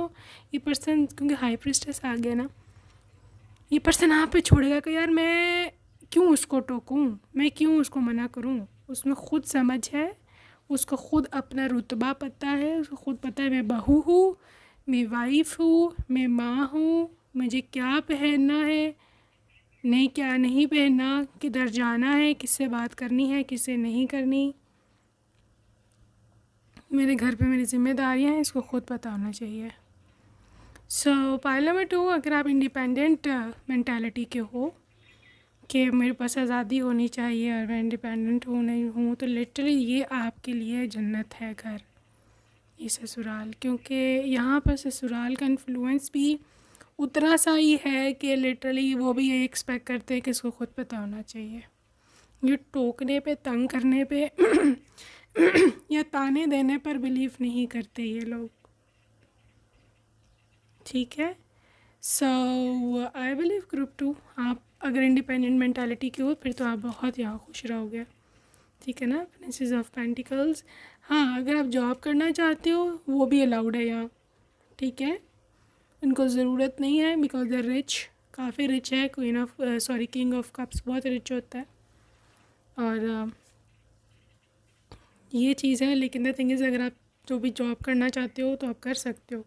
ये पर्सन क्योंकि हाई प्रीस्टेस आ गया ना, ये पर्सन आप पे छोड़ेगा कि यार मैं क्यों उसको टोकूं, मैं क्यों उसको मना करूं। उसमें ख़ुद समझ है, उसको ख़ुद अपना रुतबा पता है, उसको ख़ुद पता है मैं बहू हूँ, मैं वाइफ हूँ, मैं माँ हूँ, मुझे क्या पहनना है, नहीं क्या नहीं पहनना, किधर जाना है, किससे बात करनी है, किससे नहीं करनी, मेरे घर पे मेरी जिम्मेदारियाँ हैं, इसको ख़ुद पता होना चाहिए। सो पाइल नंबर 2, अगर आप इंडिपेंडेंट मेंटालिटी के हो कि मेरे पास आज़ादी होनी चाहिए और मैं इंडिपेंडेंट हूँ नहीं हूँ, तो लिटरली ये आपके लिए जन्नत है घर, ये ससुराल। क्योंकि यहाँ पर ससुराल का इन्फ्लुएंस भी उतना सा ही है कि लिटरली वो भी यही एक्सपेक्ट करते हैं कि इसको खुद पता होना चाहिए। ये टोकने पे, तंग करने पे या ताने देने पर बिलीव नहीं करते ये लोग, ठीक है। सो आई बिलीव ग्रुप 2, आप अगर इंडिपेंडेंट मेंटालिटी की हो फिर तो आप बहुत यहाँ खुश रहोगे, ठीक है ना। प्रिंसेस ऑफ पेंटिकल्स, हाँ अगर आप जॉब करना चाहते हो वो भी अलाउड है यहाँ, ठीक है। उनको ज़रूरत नहीं है बिकॉज दे रिच, काफ़ी रिच है। Queen of king of cups बहुत रिच होता है और ये चीज़ है। लेकिन द थिंग इज़, अगर आप जो भी जॉब करना चाहते हो तो आप कर सकते हो,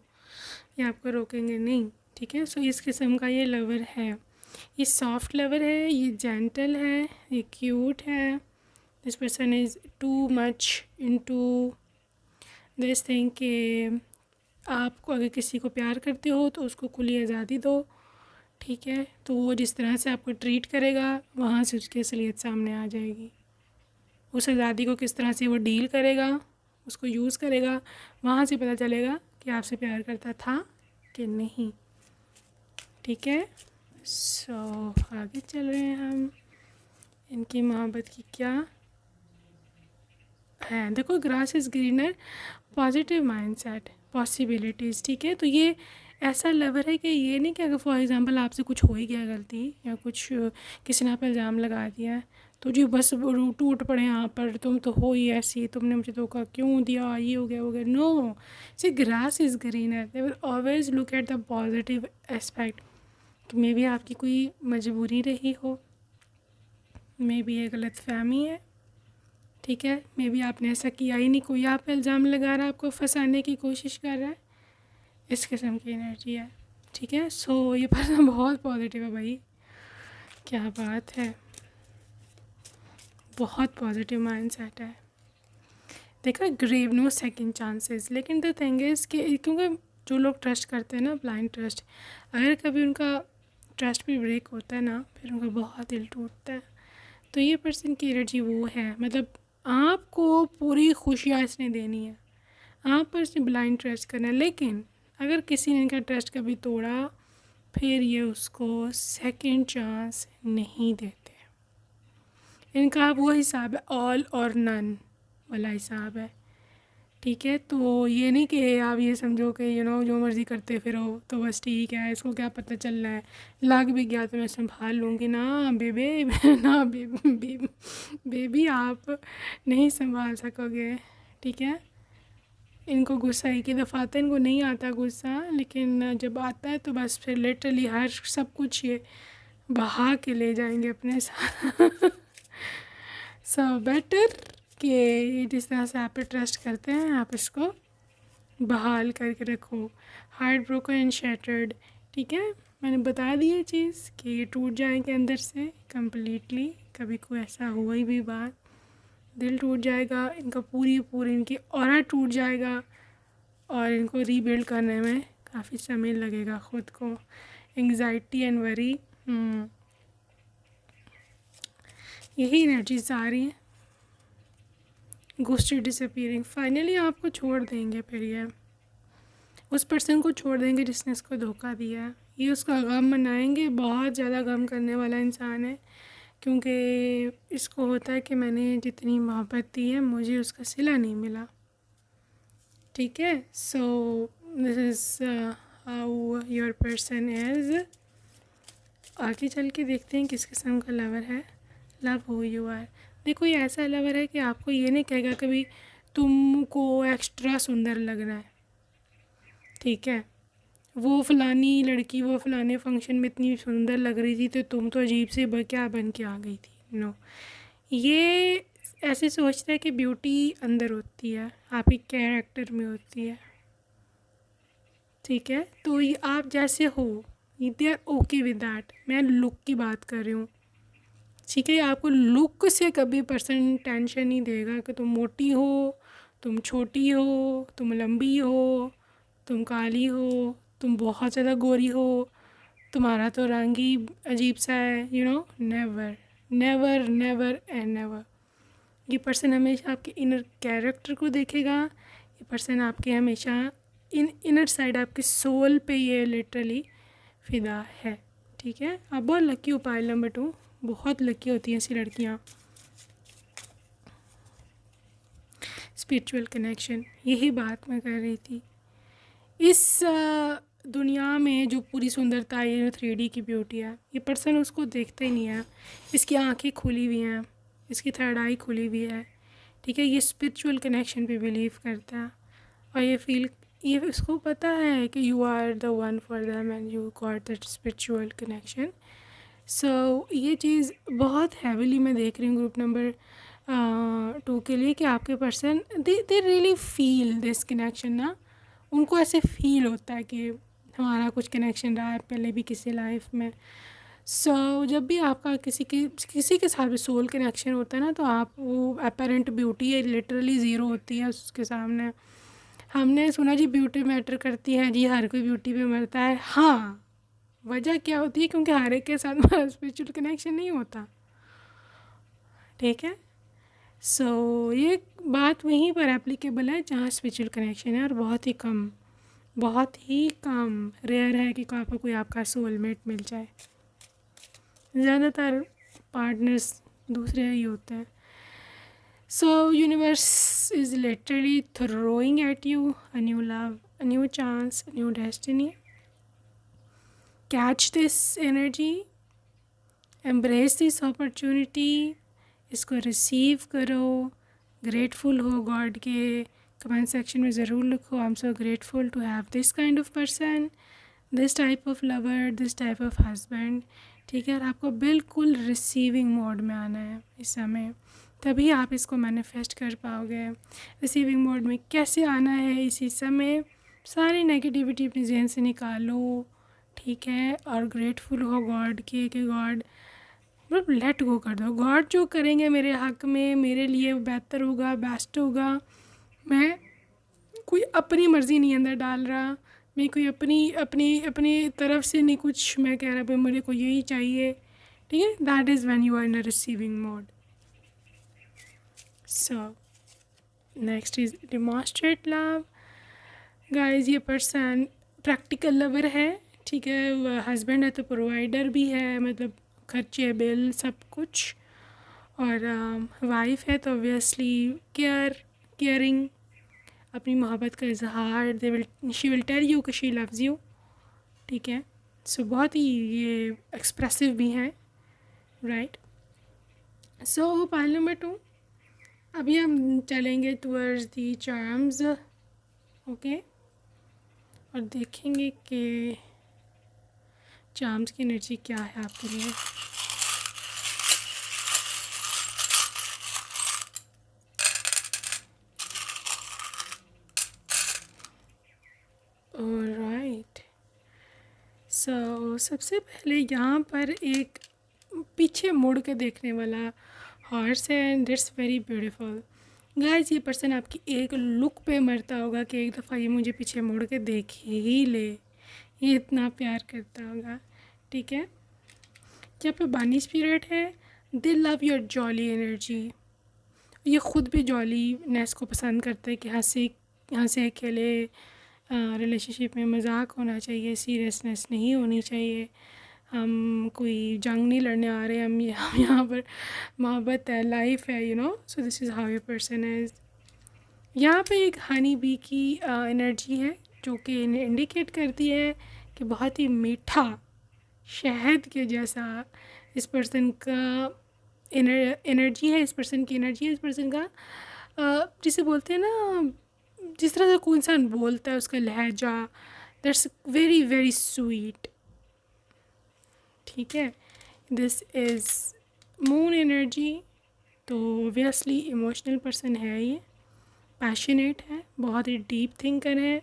ये आपको रोकेंगे नहीं, ठीक है। सो इस किस्म का ये लवर है, ये सॉफ्ट लवर है, ये जेंटल है, ये क्यूट है। This person is too much into this thing कि आपको अगर किसी को प्यार करते हो तो उसको खुली आज़ादी दो, ठीक है। तो वो जिस तरह से आपको ट्रीट करेगा वहाँ से उसकी असलियत सामने आ जाएगी। उस आज़ादी को किस तरह से वो डील करेगा, उसको यूज़ करेगा, वहाँ से पता चलेगा कि आपसे प्यार करता था कि नहीं, ठीक है। सो आगे चल रहे हैं हम, इनकी मोहब्बत की क्या है। देखो, grass is greener, positive mindset, possibilities, ठीक है। तो ये ऐसा लवर है कि ये नहीं कि अगर फॉर एग्जांपल आपसे कुछ हो ही गया गलती या कुछ किसी ने आप इल्ज़ाम लगा दिया है तो जी बस टूट पड़े यहाँ पर, तुम तो हो ही ऐसी, तुमने मुझे धोखा क्यों दिया, ये हो गया वो गया। No, see grass is greener, they will always look at the positive aspect. कि मे बी आपकी कोई मजबूरी रही हो, मे बी ये गलत फहमी है, ठीक है। मे बी आपने ऐसा किया ही नहीं, कोई आप पे इल्ज़ाम लगा रहा है, आपको फंसाने की कोशिश कर रहा है, इस किस्म की एनर्जी है, ठीक है। सो ये पर्सन बहुत पॉजिटिव है भाई, क्या बात है, बहुत पॉजिटिव माइंडसेट है। देखो, ग्रेव नो सेकंड चांसेस। लेकिन द थिंग इज़ कि क्योंकि जो लोग ट्रस्ट करते हैं ना, ब्लाइंड ट्रस्ट, अगर कभी उनका ट्रस्ट भी ब्रेक होता है ना, फिर उनका बहुत दिल टूटता है। तो ये पर्सन की एनर्जी वो है, मतलब आपको पूरी खुशियाँ इसने देनी है, आप पर इसने ब्लाइंड ट्रस्ट करना है। लेकिन अगर किसी ने इनका ट्रस्ट कभी तोड़ा फिर ये उसको सेकंड चांस नहीं देते। इनका वो हिसाब है ऑल और नन वाला हिसाब है, ठीक है। तो ये नहीं कि आप ये समझो कि जो मर्ज़ी करते फिरो तो बस ठीक है, इसको क्या पता चल रहा है, लग भी गया तो मैं संभाल लूँगी ना बेबे ना बेबी आप नहीं संभाल सकोगे, ठीक है। इनको गुस्सा एक ही दफ़ा आता है, इनको नहीं आता गुस्सा, लेकिन जब आता है तो बस फिर लिटरली हर सब कुछ ये बहा के ले जाएंगे अपने साथ। सो बेटर कि जिस तरह से आप पे ट्रस्ट करते हैं आप इसको बहाल करके रखो। हार्ट ब्रोकन एंड शैटर्ड, ठीक है। मैंने बता दी ये चीज़ कि ये टूट जाएंगे अंदर से कम्प्लीटली, कभी कोई ऐसा हुआ ही भी बात, दिल टूट जाएगा इनका, पूरी इनकी ऑरा टूट जाएगा और इनको रीबिल्ड करने में काफ़ी समय लगेगा ख़ुद को। एंग्जाइटी एंड वरी, यही एनर्जीज आ रही हैं। घोस्टेड डिसअपीयरिंग, फाइनली आपको छोड़ देंगे, फिर ये उस पर्सन को छोड़ देंगे जिसने इसको धोखा दिया है। ये उसका गम मनाएंगे, बहुत ज़्यादा गम करने वाला इंसान है, क्योंकि इसको होता है कि मैंने जितनी मोहब्बत दी है मुझे उसका सिला नहीं मिला, ठीक है। So this is how your person is. आगे चल के देखते हैं किस किस्म का लवर है। लव हू यू आर, देखो ये ऐसा लवर है कि आपको ये नहीं कहेगा कभी तुमको एक्स्ट्रा सुंदर लगना है, ठीक है। वो फ़लानी लड़की वो फ़लाने फंक्शन में इतनी सुंदर लग रही थी तो तुम तो अजीब से क्या बन के आ गई थी। नो, ये ऐसे सोचता है कि ब्यूटी अंदर होती है, आपके कैरेक्टर में होती है, ठीक है। तो ये आप जैसे हो, they are okay with that. मैं लुक की बात कर रही हूँ, ठीक है। आपको लुक से कभी पर्सन टेंशन नहीं देगा कि तुम मोटी हो, तुम छोटी हो, तुम लंबी हो, तुम काली हो, तुम बहुत ज़्यादा गोरी हो, तुम्हारा तो रंग ही अजीब सा है, never never never and never. ये पर्सन हमेशा आपके इनर कैरेक्टर को देखेगा। ये पर्सन आपके हमेशा इनर साइड, आपके सोल पे ये लिटरली फिदा है। ठीक है, आप बहुत लकी हो पायल नंबर 2, बहुत लकी होती हैं ऐसी लड़कियाँ। स्पिरिचुअल कनेक्शन, यही बात मैं कर रही थी। इस दुनिया में जो पूरी सुंदरता है, ये 3D की ब्यूटी है, ये पर्सन उसको देखता ही नहीं है। इसकी आंखें खुली हुई हैं, इसकी थर्ड आई खुली हुई है। ठीक है, ये स्पिरिचुअल कनेक्शन पे बिलीव करता है और ये उसको पता है कि you are the one for them and you got that spiritual connection. So ये चीज़ बहुत हैवीली मैं देख रही हूँ ग्रुप नंबर 2 के लिए, कि आपके person they really feel this connection ना। उनको ऐसे फील होता है कि हमारा कुछ कनेक्शन रहा है पहले भी किसी लाइफ में। सो जब भी आपका किसी के साथ भी सोल कनेक्शन होता है ना, तो आप वो अपेरेंट ब्यूटी है लिटरली ज़ीरो होती है उसके सामने। हमने सुना जी ब्यूटी मैटर करती है जी, हर कोई ब्यूटी पे मरता है। हाँ, वजह क्या होती है? क्योंकि हर एक के साथ हमारा स्पिरिचुअल कनेक्शन नहीं होता। ठीक है, सो ये बात वहीं पर एप्लीकेबल है जहाँ स्पिरिचुअल कनेक्शन है, और बहुत ही कम रेयर है कि आपको कोई आपका सोलमेट मिल जाए। ज़्यादातर पार्टनर्स दूसरे ही होते हैं। So universe is literally throwing at you a new love, a new chance, a new destiny. Catch this energy, embrace this opportunity, इसको रिसीव करो। ग्रेटफुल हो गॉड के, कमेंट सेक्शन में ज़रूर लिखो I am so grateful to have this kind of person, this type of lover, this type of husband. ठीक है, और आपको बिल्कुल रिसीविंग मोड में आना है इस समय, तभी आप इसको मैनिफेस्ट कर पाओगे। रिसीविंग मोड में कैसे आना है इसी समय? सारी नेगेटिविटी अपने जहन से निकालो। ठीक है, और ग्रेटफुल हो गॉड के कि गॉड, मतलब लेट गो कर दो। गॉड जो करेंगे मेरे हक़ में, मेरे लिए बेहतर होगा, बेस्ट होगा। मैं कोई अपनी मर्ज़ी नहीं अंदर डाल रहा, मैं कोई अपनी अपनी अपनी तरफ से नहीं कुछ मैं कह रहा भाई मेरे को यही चाहिए। ठीक है, that is when you are in a receiving mode. So next is demonstrate love. Guys, ये पर्सन प्रैक्टिकल लवर है। ठीक है, हस्बैंड है तो प्रोवाइडर भी है, मतलब खर्चे बिल सब कुछ। और वाइफ है तो ऑब्वियसली केयरिंग, अपनी मोहब्बत का इजहार, शी विल टेल यू कि शी लव्स यू। ठीक है, सो बहुत ही ये एक्सप्रेसिव भी हैं, राइट। सो पाइल नंबर 2, अभी हम चलेंगे टूवर्ड्स दी चार्म्स। ओके, और देखेंगे कि चार्म्स की एनर्जी क्या है आपके लिए। ऑलराइट, सो सबसे पहले यहाँ पर एक पीछे मुड़ के देखने वाला हॉर्स है, and that's very beautiful. Guys, ये पर्सन आपकी एक लुक पे मरता होगा कि एक दफ़ा ये मुझे पीछे मुड़ के देख ही ले, ये इतना प्यार करता होगा। ठीक है, क्या पे बानी स्पिरिट है, दे लव योर जॉली एनर्जी। ये ख़ुद भी जॉलीनेस को पसंद करता है कि हंसे खेले, रिलेशनशिप में मजाक होना चाहिए, सीरियसनेस नहीं होनी चाहिए। हम कोई जंग नहीं लड़ने आ रहे, हम यहाँ पर मोहब्बत है, लाइफ है, so this is how your person is. यहाँ पे एक हनी बी की एनर्जी है जो कि इंडिकेट करती है कि बहुत ही मीठा शहद के जैसा इस पर्सन का एनर्जी है, इस पर्सन की एनर्जी है, इस पर्सन का जिसे बोलते हैं ना, जिस तरह से कोई इंसान बोलता है उसका लहजा, दैट्स वेरी वेरी स्वीट। ठीक है, दिस इज़ मून एनर्जी। तो ऑब्वियसली इमोशनल पर्सन है, ये पैशनेट है, बहुत ही डीप थिंकर है।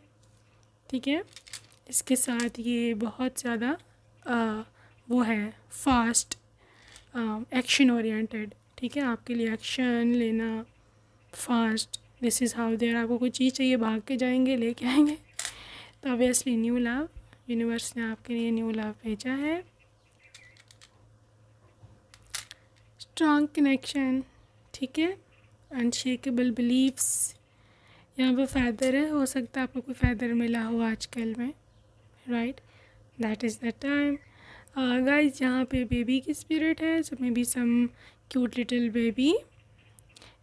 ठीक है, इसके साथ ये बहुत ज़्यादा वो है फास्ट, एक्शन ओरिएंटेड। ठीक है, आपके लिए एक्शन लेना fast, this is how there. आपको कोई चीज़ चाहिए भाग के जाएंगे, लेके आएंगे। तो ऑब्वियसली न्यू लव, यूनिवर्स ने आपके लिए न्यू लव भेजा है। स्ट्रॉन्ग कनेक्शन, ठीक है। अनशेकेबल बिलीव्स, यहाँ पे फैदर है, हो सकता है आपको कोई फैदर मिला हो आजकल में, right, that is the time. Guys यहाँ पे बेबी की स्पिरिट है, so may be some cute little baby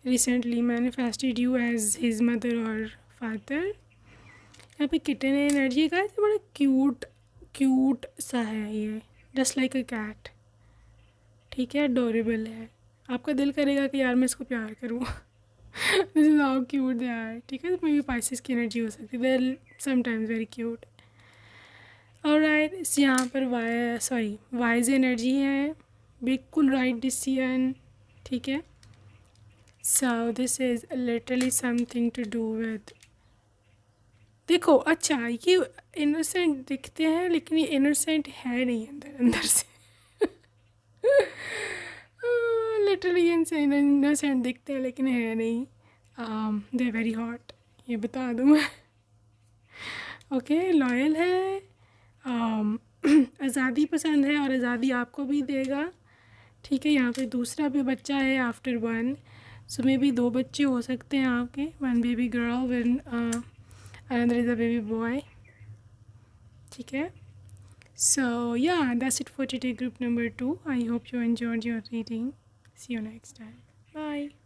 recently manifested you as his mother और फादर। यहाँ पे किटन एनर्जी का बड़ा क्यूट क्यूट सा है ये, जस्ट लाइक अ कैट, ठीक है, अडोरेबल है। आपका दिल करेगा कि यार मैं इसको प्यार करूँ। This is how cute they are, ठीक है। मे बी पाइसेस की एनर्जी हो सकती है, they are sometimes very cute. Alright, यहाँ पर वाइज एनर्जी है, बिल्कुल राइट डिसीजन, ठीक है। So this is literally something to do with, देखो अच्छा ये इनोसेंट दिखते हैं लेकिन ये इनोसेंट है नहीं अंदर अंदर से। लिटरली इनोसेंट दिखते हैं लेकिन है नहीं, दे वेरी हॉट, ये बता दूँ मैं। ओके, लॉयल है, आज़ादी पसंद है और आज़ादी आपको भी देगा, ठीक है। यहाँ पे दूसरा भी बच्चा है आफ्टर वन, सो मे बी 2 बच्चे हो सकते हैं आपके, 1 baby girl one another is a baby boy, ठीक है। So yeah, that's it for today, group number 2. I hope you enjoyed your reading. See you next time. Bye.